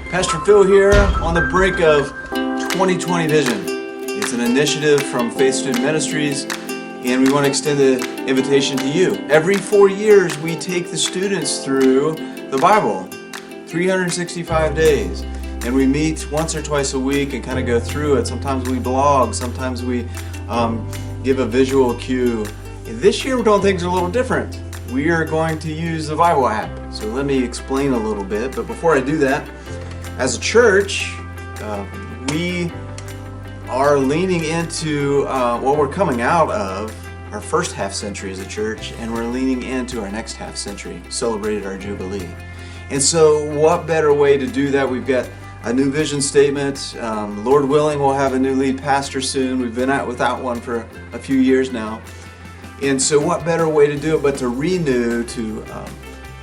Pastor Phil here on the brink of 2020 Vision. It's an initiative from Faith Student Ministries, and we want to extend the invitation to you. Every 4 years, we take the students through the Bible, 365 days, and we meet once or twice a week and kind of go through it. Sometimes we blog, sometimes we give a visual cue. And this year, we're doing things a little different. We are going to use the Bible app. So let me explain a little bit, but before I do that, as a church, we are leaning into we're coming out of our first half century as a church, and we're leaning into our next half century, celebrated our Jubilee. And so what better way to do that? We've got a new vision statement. Lord willing, we'll have a new lead pastor soon. We've been out without one for a few years now. And so what better way to do it but to renew, to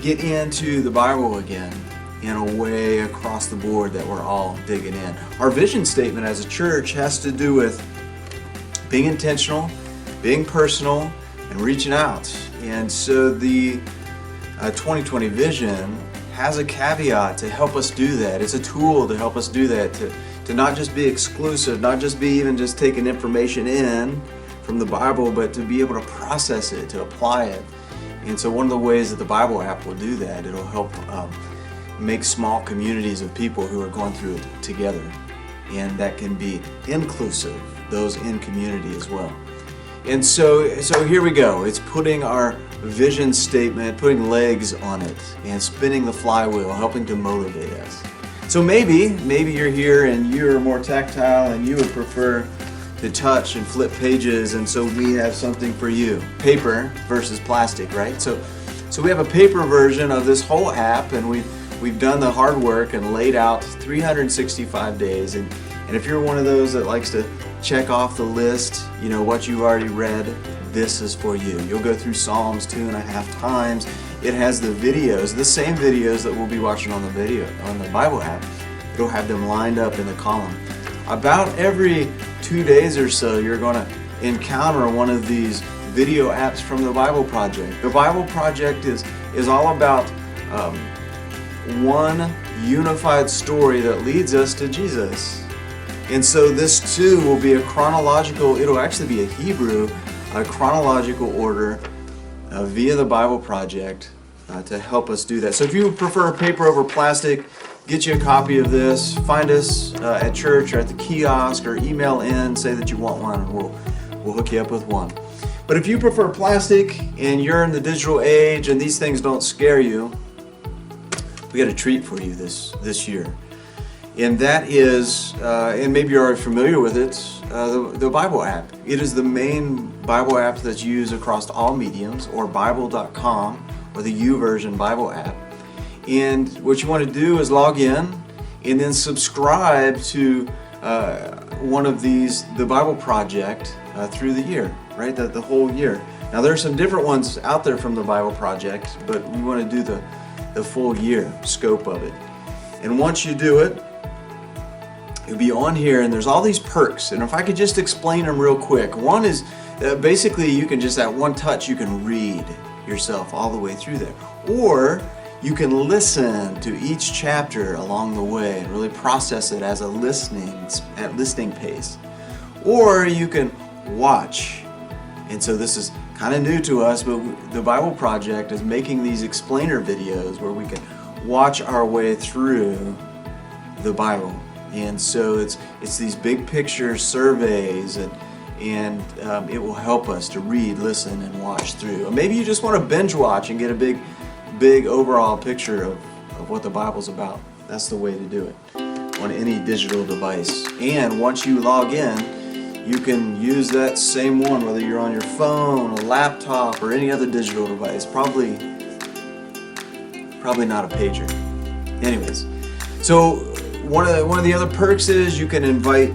get into the Bible again in a way across the board that we're all digging in. Our vision statement as a church has to do with being intentional, being personal, and reaching out. And so the 2020 vision has a caveat to help us do that. It's a tool to help us do that, to not just be exclusive, not just be even just taking information in from the Bible, but to be able to process it, to apply it. And so one of the ways that the Bible app will do that, it'll help make small communities of people who are going through it together. And that can be inclusive, those in community as well. And so here we go. It's putting our vision statement, putting legs on it, and spinning the flywheel, helping to motivate us. So maybe you're here and you're more tactile and you would prefer to touch and flip pages, and so we have something for you. Paper versus plastic, right? So we have a paper version of this whole app, and we've done the hard work and laid out 365 days. And if you're one of those that likes to check off the list, you know, what you've already read, this is for you. You'll go through Psalms 2.5 times. It has the videos, the same videos that we'll be watching on the Bible app. It'll have them lined up in the column. About every 2 days or so, you're going to encounter one of these video apps from the Bible Project. The Bible Project is all about one unified story that leads us to Jesus. And so this too will be it'll actually be a chronological order via the Bible Project to help us do that. So if you prefer paper over plastic, get you a copy of this. Find us at church or at the kiosk, or email in, say that you want one, and we'll hook you up with one. But if you prefer plastic and you're in the digital age and these things don't scare you, we got a treat for you this year. And that is, and maybe you're already familiar with it, the Bible app. It is the main Bible app that's used across all mediums, or Bible.com, or the YouVersion Bible app. And what you want to do is log in and then subscribe to one of these, the Bible Project, through the year, right? The whole year. Now there are some different ones out there from the Bible Project, but we want to do the full year scope of it. And once you do it, you'll be on here, and there's all these perks. And if I could just explain them real quick. One is basically you can just, at one touch, you can read yourself all the way through there. Or you can listen to each chapter along the way and really process it as at listening pace. Or you can watch. And so this is kind of new to us, but the Bible Project is making these explainer videos where we can watch our way through the Bible. And so it's these big picture surveys, and it will help us to read, listen, and watch through. Or maybe you just want to binge watch and get a big overall picture of what the Bible's about. That's the way to do it on any digital device. And once you log in, you can use that same one, whether you're on your phone, a laptop, or any other digital device. Probably not a pager. Anyways, so one of the other perks is you can invite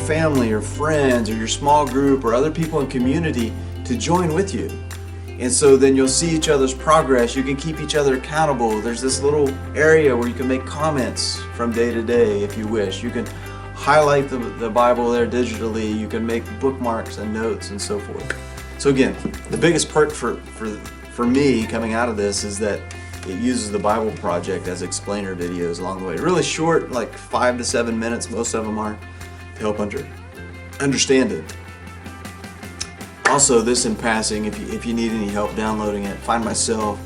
family or friends or your small group or other people in community to join with you. And so then you'll see each other's progress. You can keep each other accountable. There's this little area where you can make comments from day to day if you wish. You can highlight the Bible there digitally. You can make bookmarks and notes and so forth. So again, the biggest perk for me coming out of this is that it uses the Bible Project as explainer videos along the way. Really short, like 5 to 7 minutes, most of them are, to help understand it. Also, this in passing, if you need any help downloading it, find myself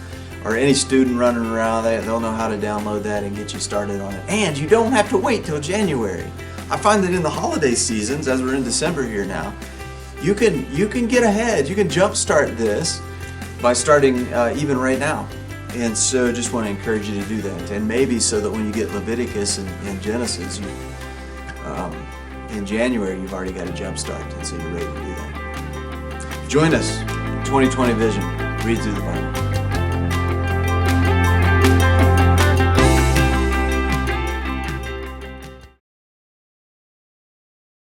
or any student running around, they'll know how to download that and get you started on it. And you don't have to wait till January. I find that in the holiday seasons, as we're in December here now, you can get ahead. You can jumpstart this by starting even right now. And so just want to encourage you to do that. And maybe so that when you get Leviticus and Genesis, in January, you've already got a jump start, and so you're ready to do that. Join us, 2020 Vision. Read through the Bible.